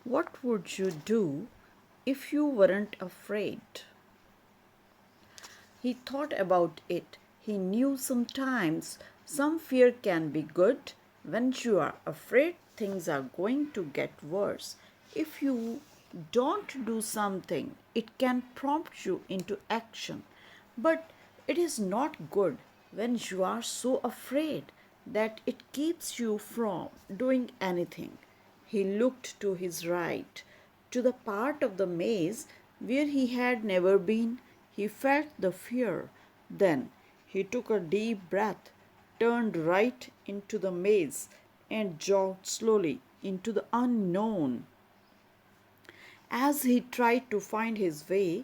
What would you do if you weren't afraid? He thought about it. He knew sometimes some fear can be good. When you are afraid, things are going to get worse. If you don't do something, it can prompt you into action. But it is not good when you are so afraid that it keeps you from doing anything. He looked to his right, to the part of the maze where he had never been. He felt the fear. Then he took a deep breath, turned right into the maze, and jogged slowly into the unknown. As he tried to find his way,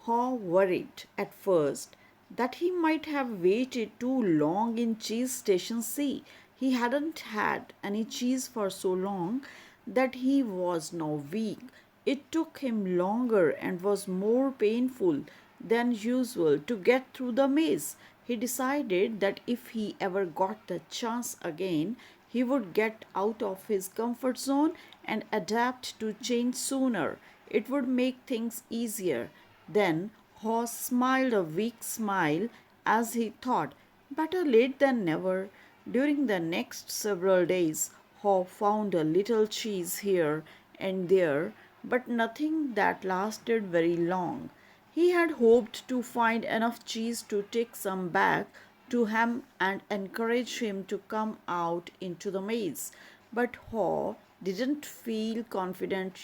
Haw worried at first that he might have waited too long in Cheese Station C. He hadn't had any cheese for so long that he was now weak. It took him longer and was more painful than usual to get through the maze. He decided that if he ever got the chance again, he would get out of his comfort zone and adapt to change sooner. It would make things easier. Then Hoss smiled a weak smile as he thought, better late than never. During the next several days, Haw found a little cheese here and there, but nothing that lasted very long. He had hoped to find enough cheese to take some back to him and encourage him to come out into the maze, but Haw didn't feel confident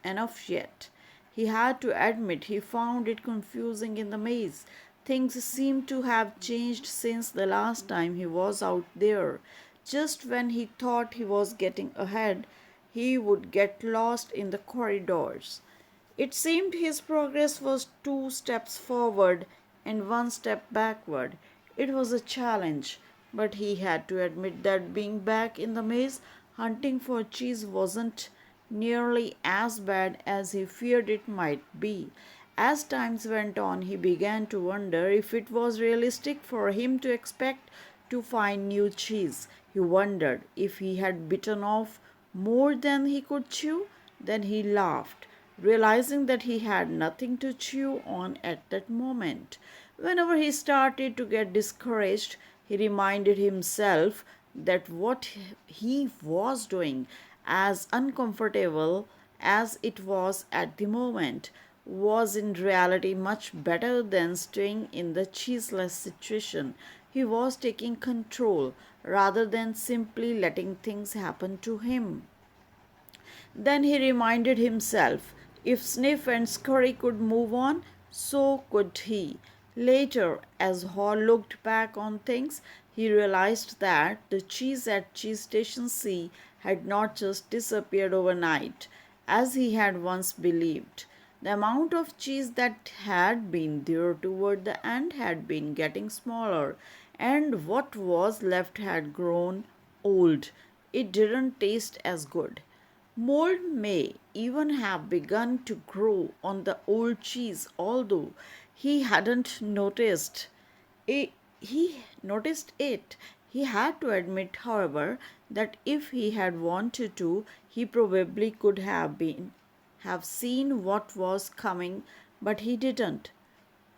enough yet. He had to admit he found it confusing in the maze. Things seemed to have changed since the last time he was out there. Just when he thought he was getting ahead, he would get lost in the corridors. It seemed his progress was two steps forward and one step backward. It was a challenge, but he had to admit that being back in the maze hunting for cheese wasn't nearly as bad as he feared it might be. As times went on, he began to wonder if it was realistic for him to expect to find new cheese. He wondered if he had bitten off more than he could chew. Then he laughed, realizing that he had nothing to chew on at that moment. Whenever he started to get discouraged, he reminded himself that what he was doing, as uncomfortable as it was at the moment, was in reality much better than staying in the cheeseless situation. He was taking control rather than simply letting things happen to him. Then he reminded himself if Sniff and Scurry could move on, so could he. Later, as Hall looked back on things, he realized that the cheese at Cheese Station C had not just disappeared overnight, as he had once believed. The amount of cheese that had been there toward the end had been getting smaller, and what was left had grown old. It didn't taste as good. Mold may even have begun to grow on the old cheese, although he hadn't noticed it. He had to admit, however, that if he had wanted to, he probably could have seen what was coming, but he didn't.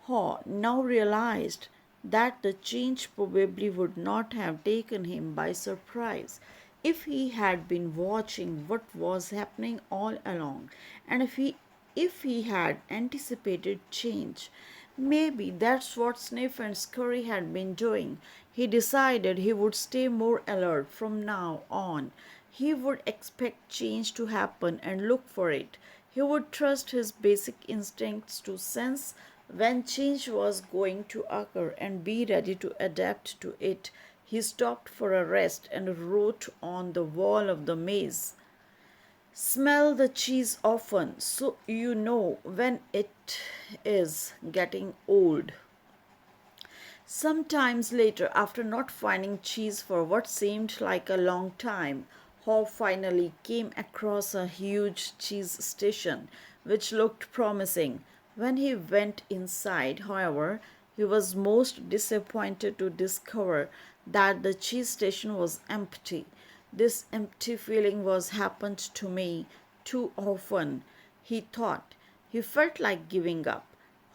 Haw now realized that the change probably would not have taken him by surprise if he had been watching what was happening all along, and if he had anticipated change. Maybe that's what Sniff and Scurry had been doing. He decided he would stay more alert from now on. He would expect change to happen and look for it. He would trust his basic instincts to sense when change was going to occur and be ready to adapt to it. He stopped for a rest and wrote on the wall of the maze, smell the cheese often so you know when it is getting old. Sometimes later, after not finding cheese for what seemed like a long time, Haw finally came across a huge cheese station which looked promising. When he went inside, however, he was most disappointed to discover that the cheese station was empty. This empty feeling was happened to me too often, he thought. He felt like giving up.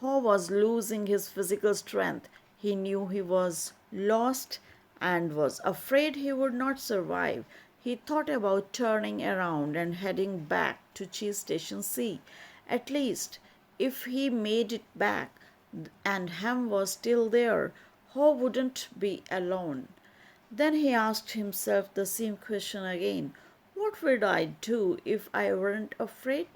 Ho was losing his physical strength. He knew he was lost and was afraid he would not survive. He thought about turning around and heading back to Cheese Station C. At least, if he made it back and Ham was still there, Ho wouldn't be alone. Then he asked himself the same question again. What would I do if I weren't afraid?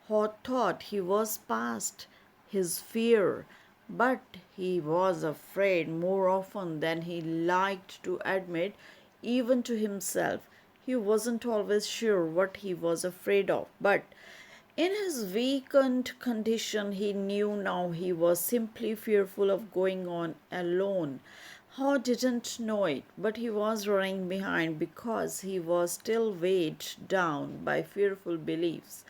Ho thought he was past his fear, but he was afraid more often than he liked to admit, even to himself. He wasn't always sure what he was afraid of, but in his weakened condition, he knew now he was simply fearful of going on alone. Haw didn't know it, but he was running behind because he was still weighed down by fearful beliefs.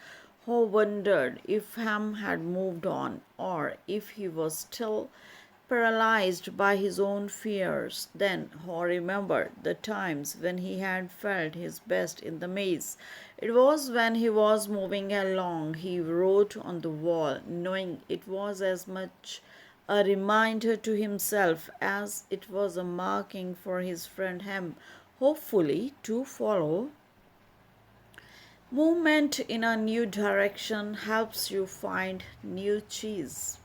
Haw wondered if Ham had moved on or if he was still paralyzed by his own fears. Then Ho remembered the times when he had felt his best in the maze. It was when he was moving along, he wrote on the wall, knowing it was as much a reminder to himself as it was a marking for his friend Hem, hopefully to follow. Movement in a new direction helps you find new cheese.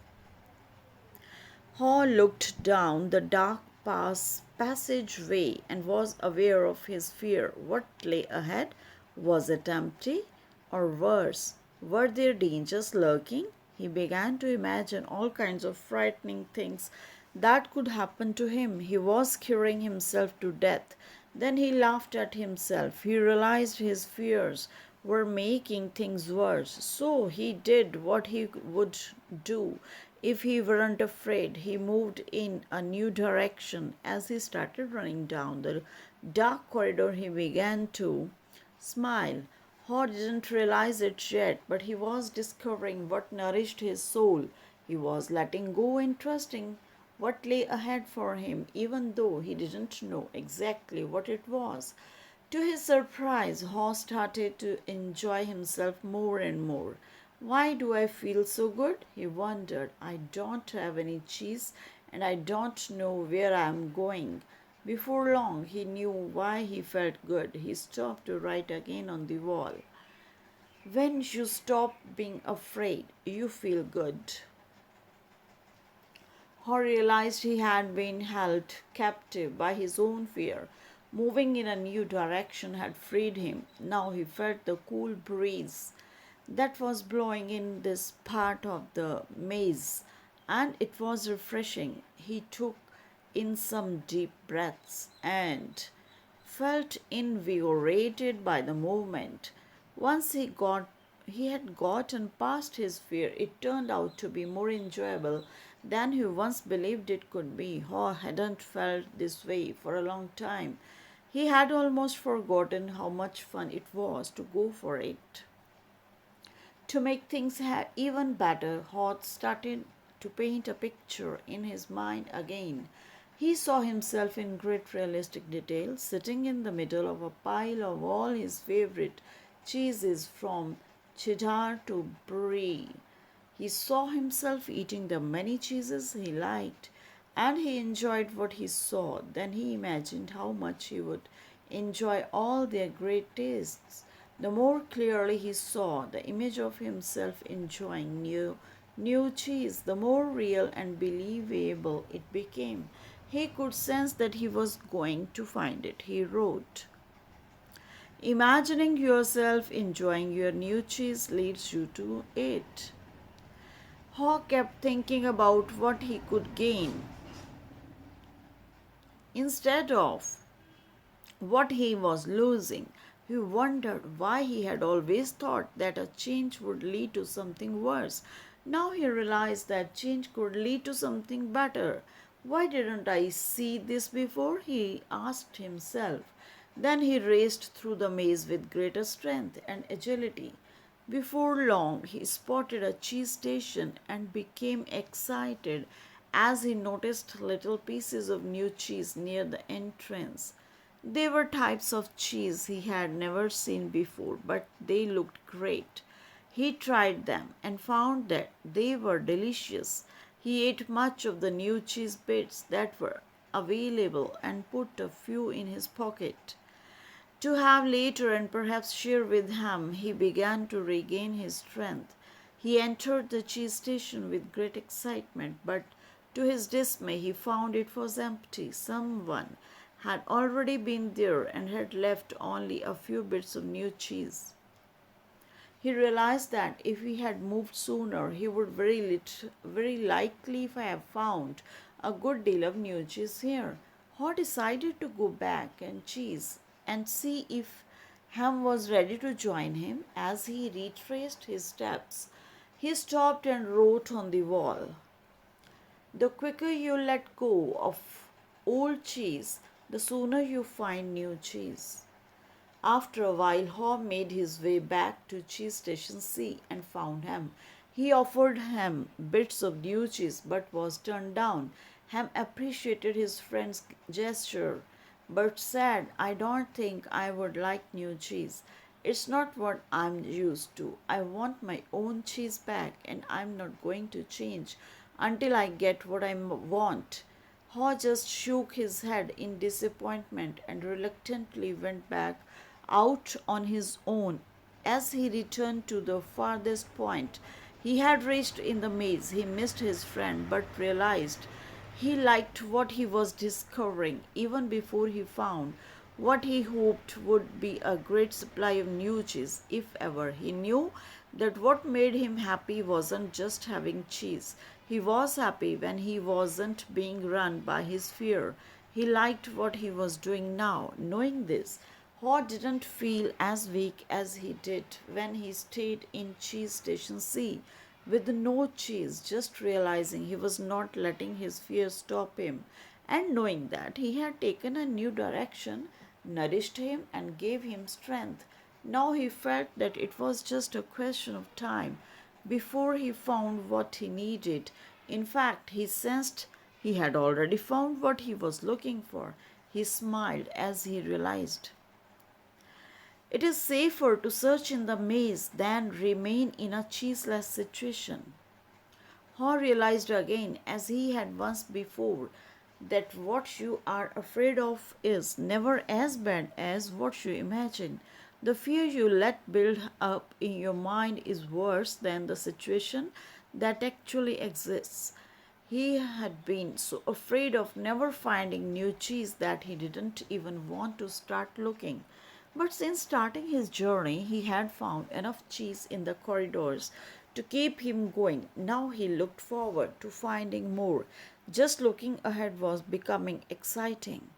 Hall looked down the dark passageway and was aware of his fear. What lay ahead? Was it empty? Or worse, were there dangers lurking? He began to imagine all kinds of frightening things that could happen to him. He was scaring himself to death. Then he laughed at himself. He realized his fears were making things worse. So he did what he would do if he weren't afraid. He moved in a new direction. As he started running down the dark corridor, he began to smile. Hod didn't realize it yet, but he was discovering what nourished his soul. He was letting go and trusting what lay ahead for him, even though he didn't know exactly what it was. To his surprise, Haw started to enjoy himself more and more. Why do I feel so good? He wondered. I don't have any cheese and I don't know where I am going. Before long, he knew why he felt good. He stopped to write again on the wall. When you stop being afraid, you feel good. Haw realized he had been held captive by his own fear. Moving in a new direction had freed him. Now he felt the cool breeze that was blowing in this part of the maze, and it was refreshing. He took in some deep breaths and felt invigorated by the movement. Once he had gotten past his fear, it turned out to be more enjoyable than he once believed it could be. Haw hadn't felt this way for a long time. He had almost forgotten how much fun it was to go for it. To make things even better, Hot started to paint a picture in his mind again. He saw himself in great realistic detail, sitting in the middle of a pile of all his favorite cheeses from cheddar to brie. He saw himself eating the many cheeses he liked, and he enjoyed what he saw. Then he imagined how much he would enjoy all their great tastes. The more clearly he saw the image of himself enjoying new cheese, the more real and believable it became. He could sense that he was going to find it. He wrote, imagining yourself enjoying your new cheese leads you to it. Haw kept thinking about what he could gain instead of what he was losing. He wondered why he had always thought that a change would lead to something worse. Now he realized that change could lead to something better. Why didn't I see this before? He asked himself. Then he raced through the maze with greater strength and agility. Before long, he spotted a cheese station and became excited as he noticed little pieces of new cheese near the entrance. They were types of cheese he had never seen before, but they looked great. He tried them and found that they were delicious. He ate much of the new cheese bits that were available and put a few in his pocket to have later and perhaps share with him. He began to regain his strength. He entered the cheese station with great excitement, but to his dismay, he found it was empty. Someone had already been there and had left only a few bits of new cheese. He realized that if he had moved sooner, he would very likely have found a good deal of new cheese here. Haw decided to go back and see if Ham was ready to join him. As he retraced his steps, he stopped and wrote on the wall, "The quicker you let go of old cheese, the sooner you find new cheese." After a while, Haw made his way back to Cheese Station C and found Ham. He offered Ham bits of new cheese but was turned down. Ham appreciated his friend's gesture but said, "I don't think I would like new cheese. It's not what I'm used to. I want my own cheese back and I'm not going to change until I get what I want." Haw just shook his head in disappointment and reluctantly went back out on his own. As he returned to the farthest point he had reached in the maze, he missed his friend but realized he liked what he was discovering even before he found what he hoped would be a great supply of new cheese, if ever. He knew that what made him happy wasn't just having cheese. He was happy when he wasn't being run by his fear. He liked what he was doing now. Knowing this, Haw didn't feel as weak as he did when he stayed in Cheese Station C with no cheese, just realizing he was not letting his fear stop him, and knowing that he had taken a new direction, nourished him and gave him strength. Now he felt that it was just a question of time before he found what he needed. In fact, he sensed he had already found what he was looking for. He smiled as he realized it is safer to search in the maze than remain in a cheeseless situation. Haw realized again, as he had once before, that what you are afraid of is never as bad as what you imagine. The fear you let build up in your mind is worse than the situation that actually exists. He had been so afraid of never finding new cheese that he didn't even want to start looking. But since starting his journey, he had found enough cheese in the corridors to keep him going. Now he looked forward to finding more. Just looking ahead was becoming exciting.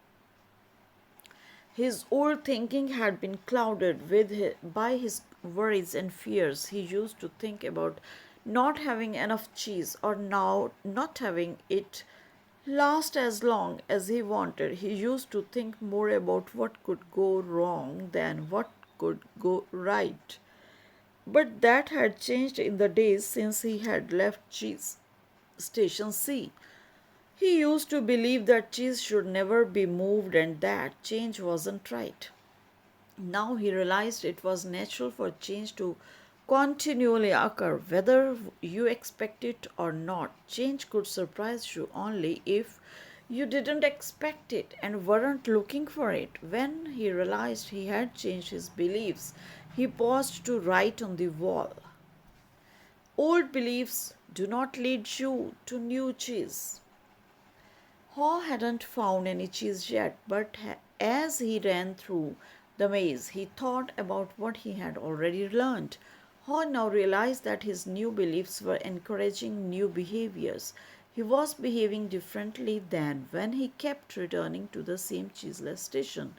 His old thinking had been clouded by his worries and fears. He used to think about not having enough cheese or now not having it last as long as he wanted. He used to think more about what could go wrong than what could go right. But that had changed in the days since he had left Cheese Station C. He used to believe that cheese should never be moved and that change wasn't right. Now he realized it was natural for change to continually occur, whether you expect it or not. Change could surprise you only if you didn't expect it and weren't looking for it. When he realized he had changed his beliefs, he paused to write on the wall, "Old beliefs do not lead you to new cheese." Haw hadn't found any cheese yet, but as he ran through the maze, he thought about what he had already learned. Haw now realized that his new beliefs were encouraging new behaviors. He was behaving differently than when he kept returning to the same cheeseless station.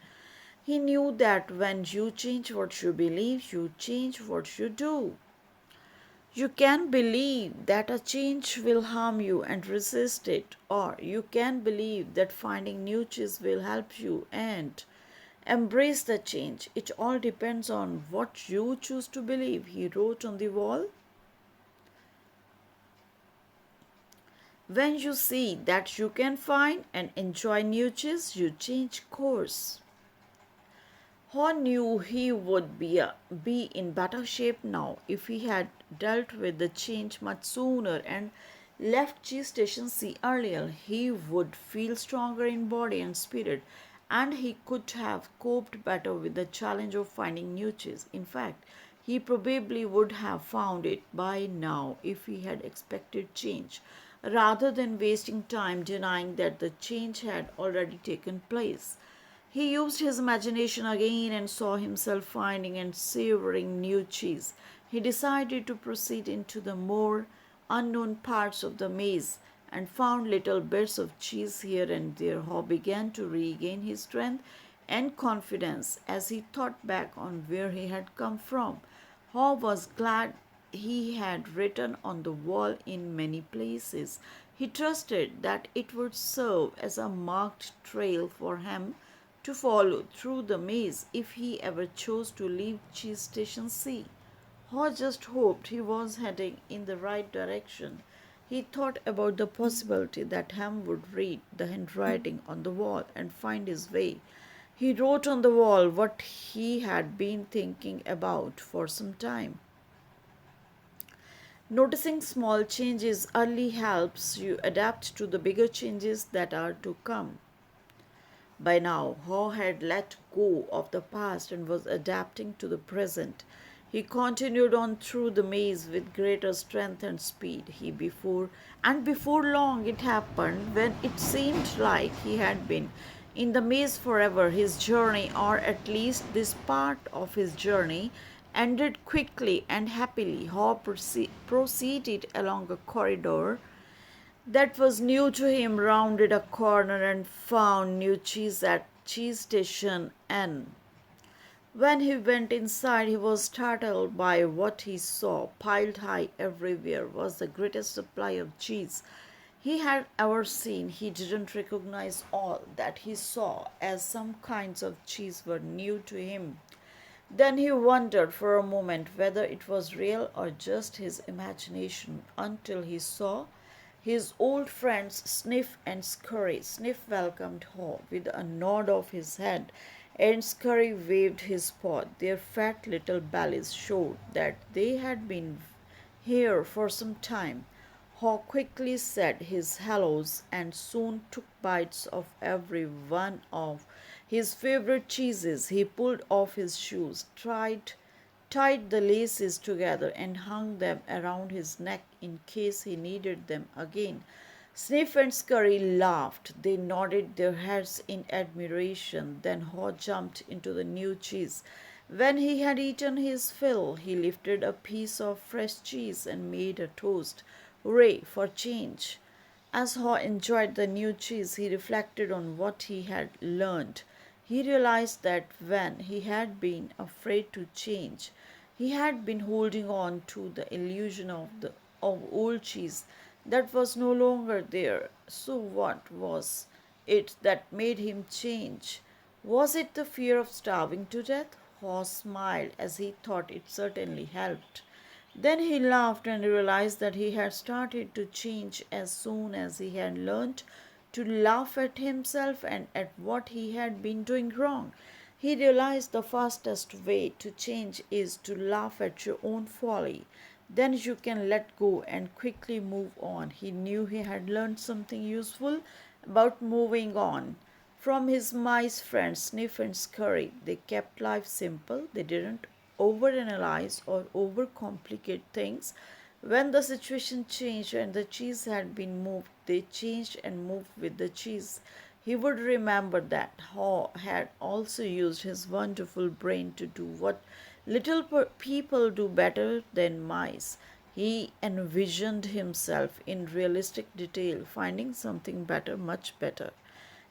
He knew that when you change what you believe, you change what you do. You can believe that a change will harm you and resist it, or you can believe that finding new cheese will help you and embrace the change. It all depends on what you choose to believe, he wrote on the wall. When you see that you can find and enjoy new cheese, you change course. Haw knew he would be in better shape now if he had dealt with the change much sooner and left Cheese Station C earlier. He would feel stronger in body and spirit, and he could have coped better with the challenge of finding new cheese. In fact, he probably would have found it by now if he had expected change, rather than wasting time denying that the change had already taken place. He used his imagination again and saw himself finding and savoring new cheese. He decided to proceed into the more unknown parts of the maze and found little bits of cheese here and there. He began to regain his strength and confidence as he thought back on where he had come from. Haw was glad he had written on the wall in many places. He trusted that it would serve as a marked trail for him to follow through the maze if he ever chose to leave Cheese Station C. Haw just hoped he was heading in the right direction. He thought about the possibility that Ham would read the handwriting on the wall and find his way. He wrote on the wall what he had been thinking about for some time. Noticing small changes early helps you adapt to the bigger changes that are to come. By now, Haw had let go of the past and was adapting to the present. He continued on through the maze with greater strength and speed. Before long it happened, when it seemed like he had been in the maze forever. His journey, or at least this part of his journey, ended quickly and happily. Haw proceeded along a corridor that was new to him, rounded a corner, and found new cheese at Cheese Station N. When he went inside, he was startled by what he saw. Piled high everywhere was the greatest supply of cheese he had ever seen. He didn't recognize all that he saw, as some kinds of cheese were new to him. Then he wondered for a moment whether it was real or just his imagination, until he saw his old friends Sniff and Scurry. Sniff welcomed Haw with a nod of his head, and Scurry waved his paw. Their fat little bellies showed that they had been here for some time. Haw quickly said his hellos and soon took bites of every one of his favorite cheeses. He pulled off his shoes, tied the laces together, and hung them around his neck in case he needed them again. Sniff and Scurry laughed. They nodded their heads in admiration. Then Haw jumped into the new cheese. When he had eaten his fill, he lifted a piece of fresh cheese and made a toast. Hooray for change! As Haw enjoyed the new cheese, he reflected on what he had learned. He realized that when he had been afraid to change, he had been holding on to the illusion of old cheese that was no longer there. So what was it that made him change? Was it the fear of starving to death? Haw smiled as he thought it certainly helped. Then he laughed and realized that he had started to change as soon as he had learned to laugh at himself and at what he had been doing wrong. He realized the fastest way to change is to laugh at your own folly. Then you can let go and quickly move on. He knew he had learned something useful about moving on. From his mice friends Sniff and Scurry, they kept life simple. They didn't overanalyze or overcomplicate things. When the situation changed and the cheese had been moved, they changed and moved with the cheese. He would remember that Haw had also used his wonderful brain to do what little people do better than mice. He envisioned himself in realistic detail, finding something better, much better.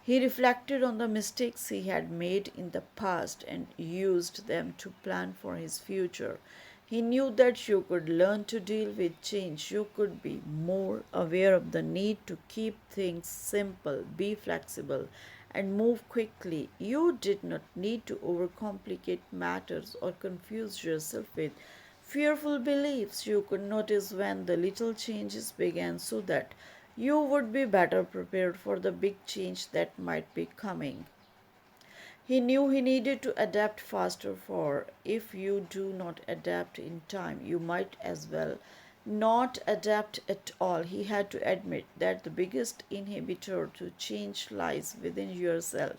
He reflected on the mistakes he had made in the past and used them to plan for his future. He knew that you could learn to deal with change. You could be more aware of the need to keep things simple, be flexible, and move quickly. You did not need to overcomplicate matters or confuse yourself with fearful beliefs. You could notice when the little changes began so that you would be better prepared for the big change that might be coming. He knew he needed to adapt faster, for if you do not adapt in time, you might as well not adapt at all. He had to admit that the biggest inhibitor to change lies within yourself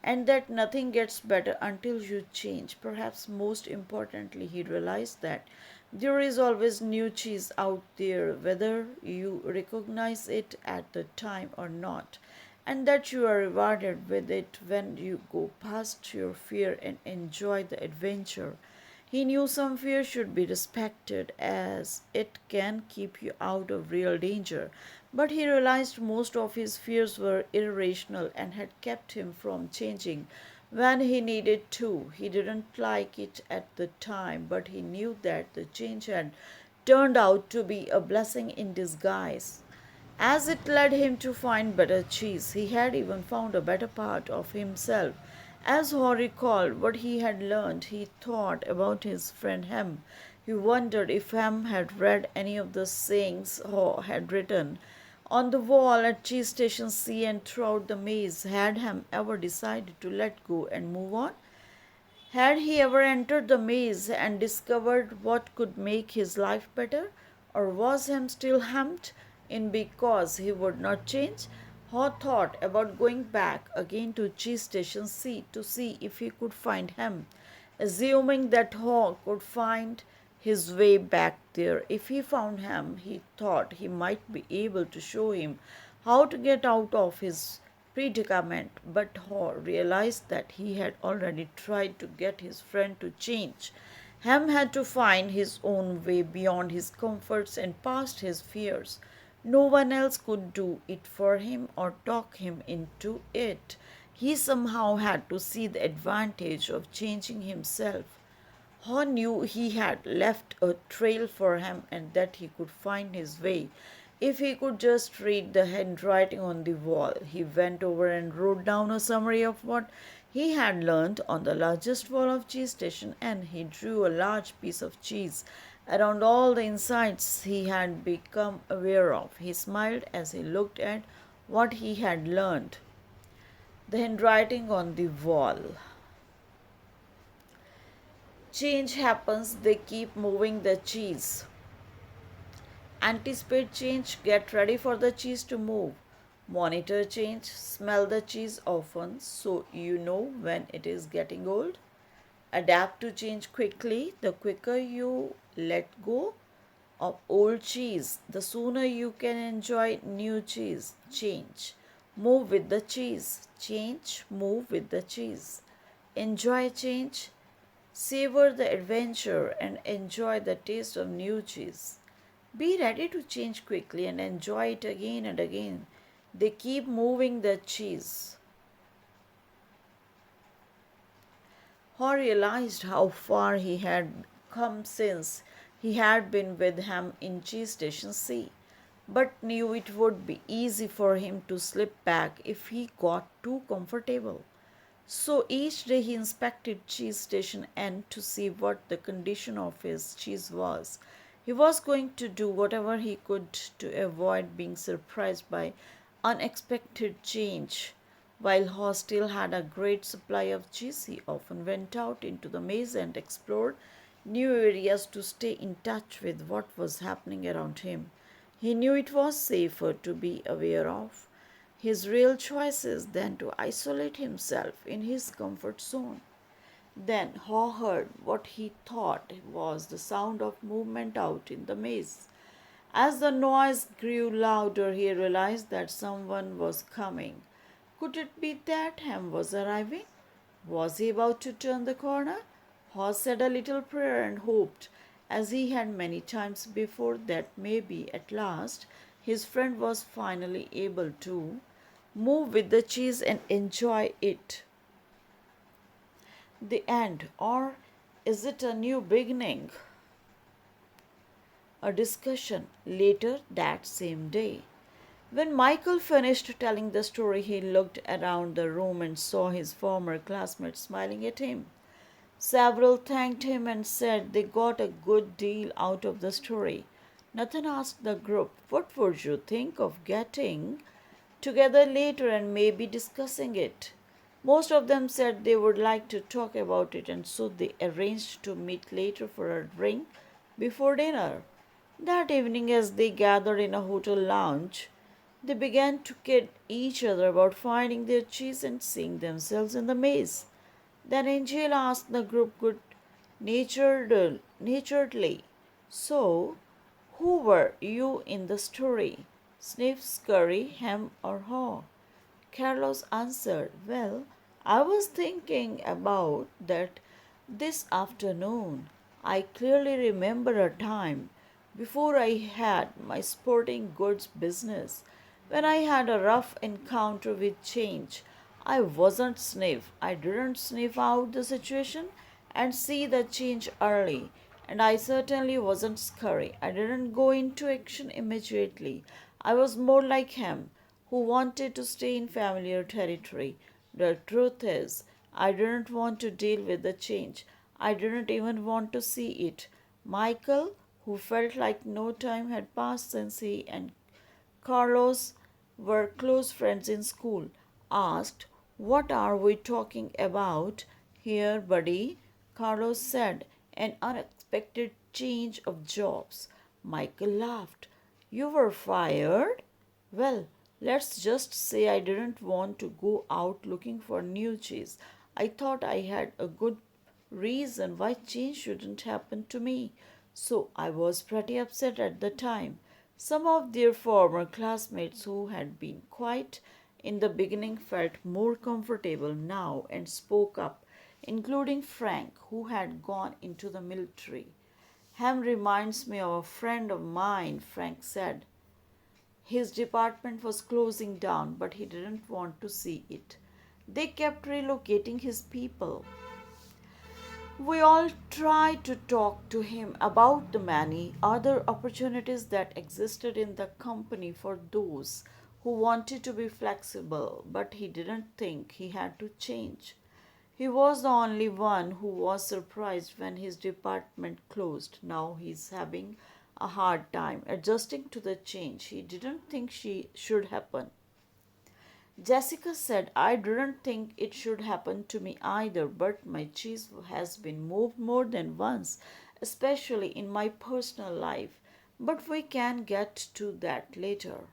and that nothing gets better until you change. Perhaps most importantly, he realized that there is always new cheese out there, whether you recognize it at the time or not, and that you are rewarded with it when you go past your fear and enjoy the adventure. He knew some fear should be respected as it can keep you out of real danger, but he realized most of his fears were irrational and had kept him from changing when he needed to. He didn't like it at the time, but he knew that the change had turned out to be a blessing in disguise. As it led him to find better cheese, he had even found a better part of himself. As Ho recalled what he had learned, he thought about his friend Hem. He wondered if Hem had read any of the sayings Ho had written on the wall at Cheese Station C and throughout the maze. Had Hem ever decided to let go and move on? Had he ever entered the maze and discovered what could make his life better? Or was Hem still hemmed in because he would not change? Haw thought about going back again to Cheese Station C to see if he could find Hem, assuming that Haw could find his way back there. If he found Hem, he thought he might be able to show him how to get out of his predicament, but Haw realized that he had already tried to get his friend to change. Ham had to find his own way beyond his comforts and past his fears. No one else could do it for him or talk him into it. He somehow had to see the advantage of changing himself. Haw knew he had left a trail for him and that he could find his way if he could just read the handwriting on the wall. He went over and wrote down a summary of what he had learned on the largest wall of Cheese Station, and he drew a large piece of cheese around all the insights he had become aware of. He smiled as he looked at what he had learned. The handwriting on the wall. Change happens, they keep moving the cheese. Anticipate change, get ready for the cheese to move. Monitor change, smell the cheese often so you know when it is getting old. Adapt to change quickly. The quicker you let go of old cheese, the sooner you can enjoy new cheese. Change. Move with the cheese. Change. Move with the cheese. Enjoy change. Savor the adventure and enjoy the taste of new cheese. Be ready to change quickly and enjoy it again and again. They keep moving the cheese. Haw realized how far he had come since he had been with him in Cheese Station C, but knew it would be easy for him to slip back if he got too comfortable. So each day he inspected Cheese Station N to see what the condition of his cheese was. He was going to do whatever he could to avoid being surprised by unexpected change. While Haw still had a great supply of cheese, he often went out into the maze and explored new areas to stay in touch with what was happening around him. He knew it was safer to be aware of his real choices than to isolate himself in his comfort zone. Then Haw heard what he thought was the sound of movement out in the maze. As the noise grew louder, he realized that someone was coming. Could it be that Ham was arriving? Was he about to turn the corner? Haw said a little prayer and hoped, as he had many times before, that maybe at last his friend was finally able to move with the cheese and enjoy it. The end, or is it a new beginning? A discussion later that same day. When Michael finished telling the story, he looked around the room and saw his former classmates smiling at him. Several thanked him and said they got a good deal out of the story. Nathan asked the group, "What would you think of getting together later and maybe discussing it?" Most of them said they would like to talk about it, and so they arranged to meet later for a drink before dinner. That evening, as they gathered in a hotel lounge, they began to kid each other about finding their cheese and seeing themselves in the maze. Then Angel asked the group good naturedly, "So, who were you in the story? Sniff, Scurry, Hem, or Haw?" Carlos answered, "Well, I was thinking about that this afternoon. I clearly remember a time before I had my sporting goods business when I had a rough encounter with change. I wasn't sniff. I didn't sniff out the situation and see the change early. And I certainly wasn't scurry. I didn't go into action immediately. I was more like him, who wanted to stay in familiar territory. The truth is, I didn't want to deal with the change. I didn't even want to see it. Michael, who felt like no time had passed since he and Carlos were close friends in school, asked, "What are we talking about here, buddy?" Carlos said, "An unexpected change of jobs." Michael laughed. "You were fired?" "Well, let's just say I didn't want to go out looking for new cheese. I thought I had a good reason why change shouldn't happen to me. So I was pretty upset at the time." Some of their former classmates who had been quiet in the beginning felt more comfortable now and spoke up, including Frank, who had gone into the military. "Ham reminds me of a friend of mine," Frank said. "His department was closing down, but he didn't want to see it. They kept relocating his people. We all tried to talk to him about the many other opportunities that existed in the company for those who wanted to be flexible, but he didn't think he had to change. He was the only one who was surprised when his department closed. Now he's having a hard time adjusting to the change he didn't think she should happen." Jessica said, "I didn't think it should happen to me either, but my cheese has been moved more than once, especially in my personal life. But we can get to that later."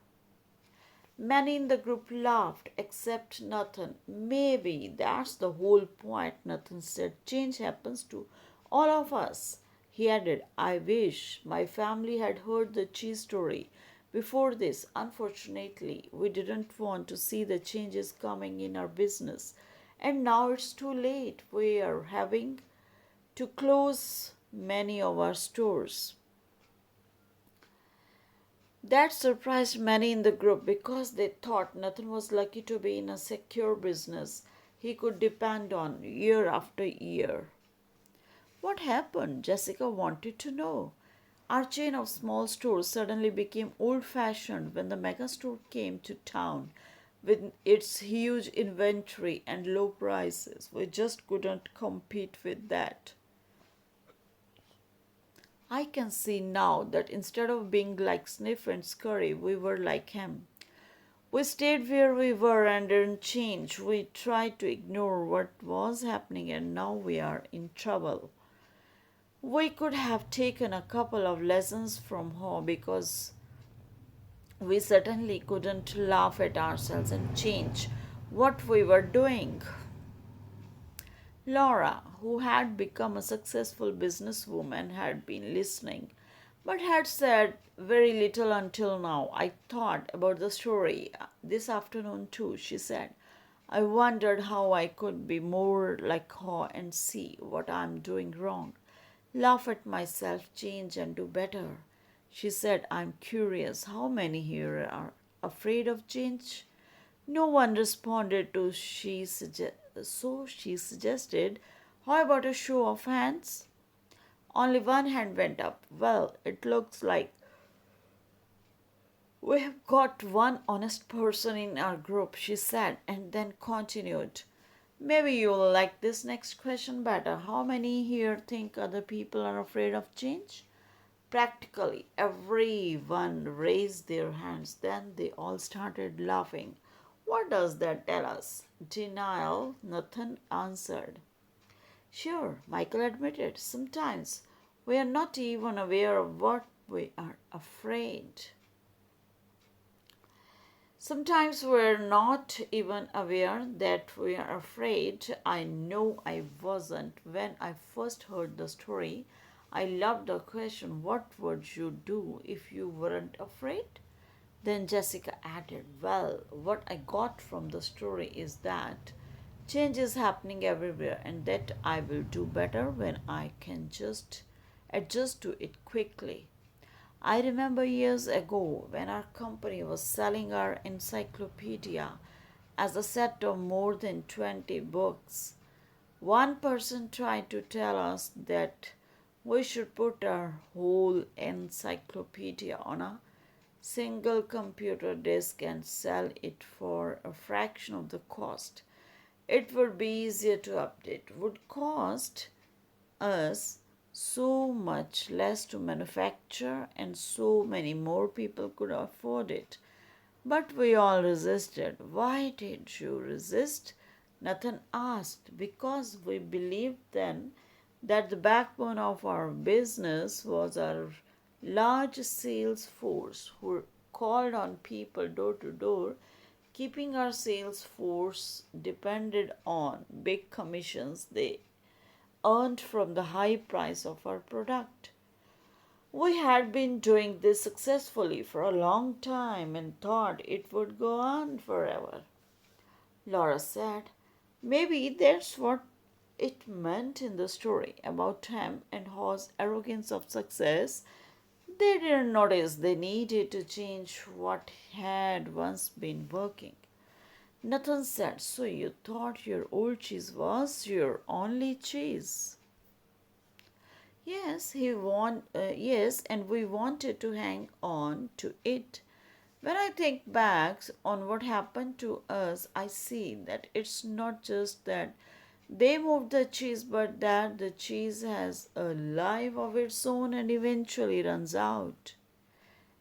Many in the group laughed, except Nathan. "Maybe that's the whole point," Nathan said. "Change happens to all of us." He added, "I wish my family had heard the cheese story before this. Unfortunately, we didn't want to see the changes coming in our business. And now it's too late. We are having to close many of our stores." That surprised many in the group because they thought Nathan was lucky to be in a secure business he could depend on year after year. "What happened?" Jessica wanted to know. "Our chain of small stores suddenly became old fashioned when the mega store came to town with its huge inventory and low prices. We just couldn't compete with that. I can see now that instead of being like Sniff and Scurry, we were like him. We stayed where we were and didn't change. We tried to ignore what was happening, and now we are in trouble. We could have taken a couple of lessons from her because we certainly couldn't laugh at ourselves and change what we were doing." Laura, who had become a successful businesswoman, had been listening, but had said very little until now. "I thought about the story this afternoon too," she said. "I wondered how I could be more like her and see what I'm doing wrong. Laugh at myself, change, and do better." She said, "I'm curious, how many here are afraid of change?" No one responded to so she suggested, "How about a show of hands?" Only one hand went up. "Well, it looks like we have got one honest person in our group," she said, and then continued. "Maybe you'll like this next question better. How many here think other people are afraid of change?" Practically everyone raised their hands. Then they all started laughing. What does that tell us? Denial, Nathan answered. Sure, Michael admitted. Sometimes we are not even aware of what we are afraid. Sometimes we're not even aware that we are afraid. I know I wasn't when I first heard the story. I loved the question, what would you do if you weren't afraid? Then Jessica added, well, what I got from the story is that change is happening everywhere and that I will do better when I can just adjust to it quickly. I remember years ago when our company was selling our encyclopedia as a set of more than 20 books. One person tried to tell us that we should put our whole encyclopedia on a single computer disk and sell it for a fraction of the cost. It would be easier to update, would cost us so much less to manufacture, and so many more people could afford it. But we all resisted. Why did you resist? Nathan asked. Because we believed then that the backbone of our business was our large sales force who called on people door to door. Keeping our sales force depended on big commissions they earned from the high price of our product. We had been doing this successfully for a long time and thought it would go on forever. Laura said, maybe that's what it meant in the story about Ham and Haw's arrogance of success. They didn't notice they needed to change what had once been working. Nathan said, so you thought your old cheese was your only cheese? Yes, and we wanted to hang on to it. When I think back on what happened to us, I see that it's not just that they moved the cheese, but that the cheese has a life of its own and eventually runs out.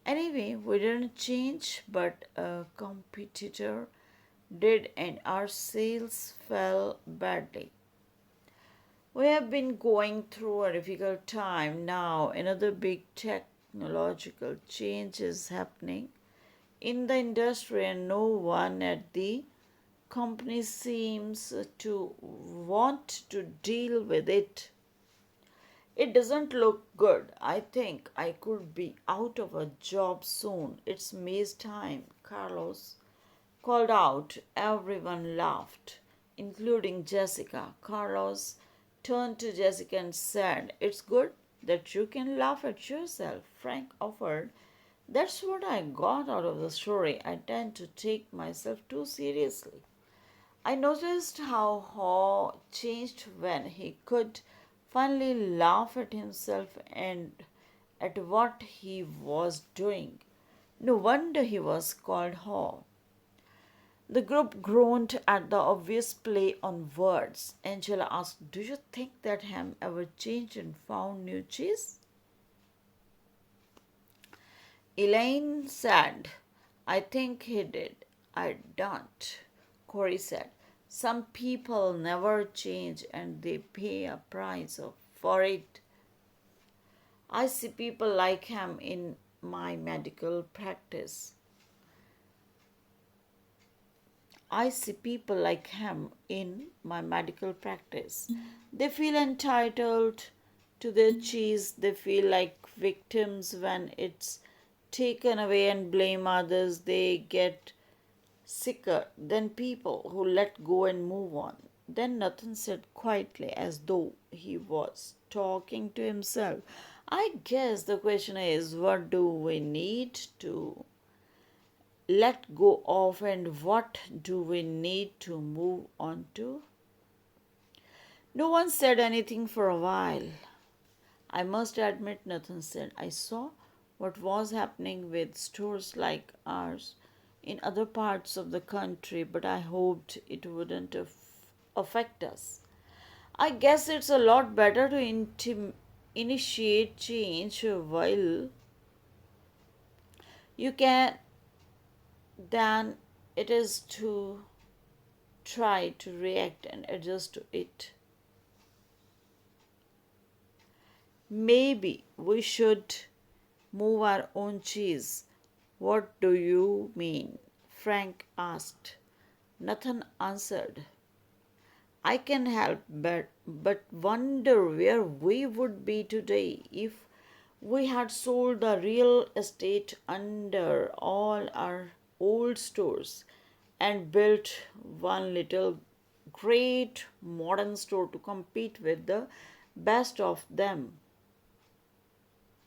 Anyway, we didn't change, but a competitor did, and our sales fell badly. We have been going through a difficult time now. Another big technological change is happening in the industry, and no one at the company seems to want to deal with it. It doesn't look good. I think I could be out of a job soon. It's May's time, Carlos called out. Everyone laughed, including Jessica. Carlos turned to Jessica and said, it's good that you can laugh at yourself, Frank offered. That's what I got out of the story. I tend to take myself too seriously. I noticed how Haw changed when he could finally laugh at himself and at what he was doing. No wonder he was called Haw. The group groaned at the obvious play on words. Angela asked, do you think that Ham ever changed and found new cheese? Elaine said, I think he did. I don't. Corey said, some people never change and they pay a for it. I see people like him in my medical practice. I see people like him in my medical practice. They feel entitled to their cheese. They feel like victims when it's taken away and blame others. They get sicker than people who let go and move on. Then Nathan said quietly, as though he was talking to himself, I guess the question is, what do we need to let go of and what do we need to move on to? No one said anything for a while. I must admit, Nathan said, I saw what was happening with stores like ours in other parts of the country, but I hoped it wouldn't affect us. I guess it's a lot better to initiate change while you can than It is to try to react and adjust to it. Maybe we should move our own cheese. What do you mean? Frank asked. Nathan answered, I can help but wonder where we would be today if we had sold the real estate under all our old stores and built one little great modern store to compete with the best of them.